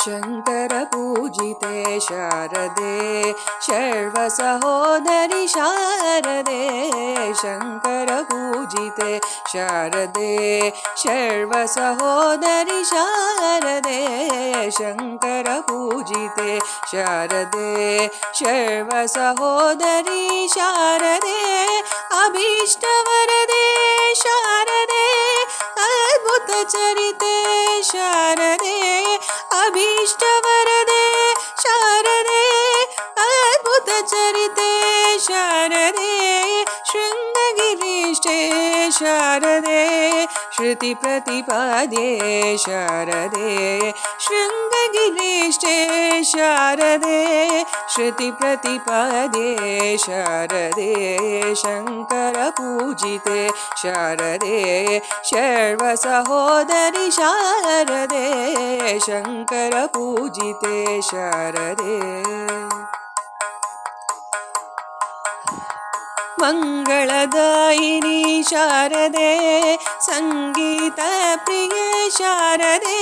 ಶಂಕರ ಪೂಜಿತೆ ಶಾರದೆ ಶರ್ವ ಸಹೋದರಿ ಶಾರದೆ ಶಂಕರ ಪೂಜಿತೆ ಶಾರದೆ ಶರ್ವ ಸಹೋದರಿ ಶಾರದೆ ಶಂಕರ ಪೂಜಿತೆ ಶಾರದೆ ಶರ್ವ ಸಹೋದರಿ ಶಾರದೆ ಅಭೀಷ್ಟವರದೆ ಶಾರದೆ ಅದ್ಭುತ ಚರಿತೆ ಶಾರದೆ ಅಭೀಷ್ಟವರದೆ ಶಾರದೆ ಅದ್ಭುತ ಚರಿತೆ ಶಾರದೆ ಶೃಂಗಗಿರೀಷ್ಟೇ ಶಾರದೆ ಶ್ರುತಿ ಪ್ರತಿಪಾದ್ಯೆ ಶಾರದೆ ಶೃಂಗಗಿರೀಷ್ಟೇ ಶಾರದೆ ಶ್ರುತಿ ಪ್ರತಿಪಾದ್ಯೆ ಶಾರದೆ ಶಂಕರ ಪೂಜಿತೆ ಶಾರದೆ ಶರ್ವ ಸಹೋದರಿ ಶಾರದೆ ಶಂಕರ ಪೂಜಿತೆ ಶಾರದೆ ಮಂಗಳದಾಯಿನಿ ಶಾರದೆ ಸಂಗೀತ ಪ್ರಿಯ ಶಾರದೆ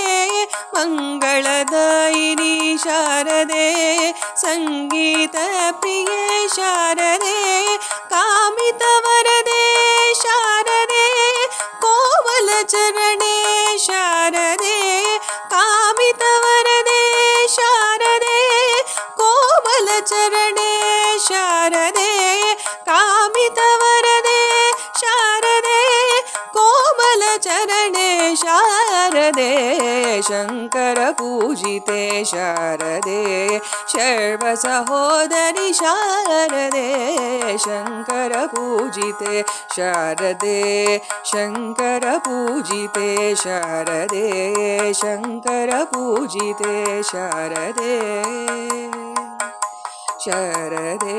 ಮಂಗಳದಾಯಿನಿ ಶಾರದೆ ಸಂಗೀತ ಪ್ರಿಯ ಶಾರದೆ ಕಾಮಿತ ವರದೆ ಶಾರದೆ ಕೋಮಲ ಚರಣೆ ಶಾರದೆ ಕಾಮಿತ ವರದೆ ಶಾರದೆ ಕೋಮಲ ಚರಣೆ ಶಾರದೆ ಕಾಮಿತ ವರದೆ ಶಾರದೆ ಕೋಮಲ ಚರಣೆ ಶಾರದೆ ಶಂಕರ ಪೂಜಿತೆ ಶಾರದೆ ಶರ್ವ ಸಹೋದರಿ ಶಾರದೆ ಶಂಕರ ಪೂಜಿತೆ ಶಾರದೆ ಶಂಕರ ಪೂಜಿತೆ ಶಾರದೆ ಶಂಕರ ಪೂಜಿತೆ ಶಾರದೆ ಶಾರದೆ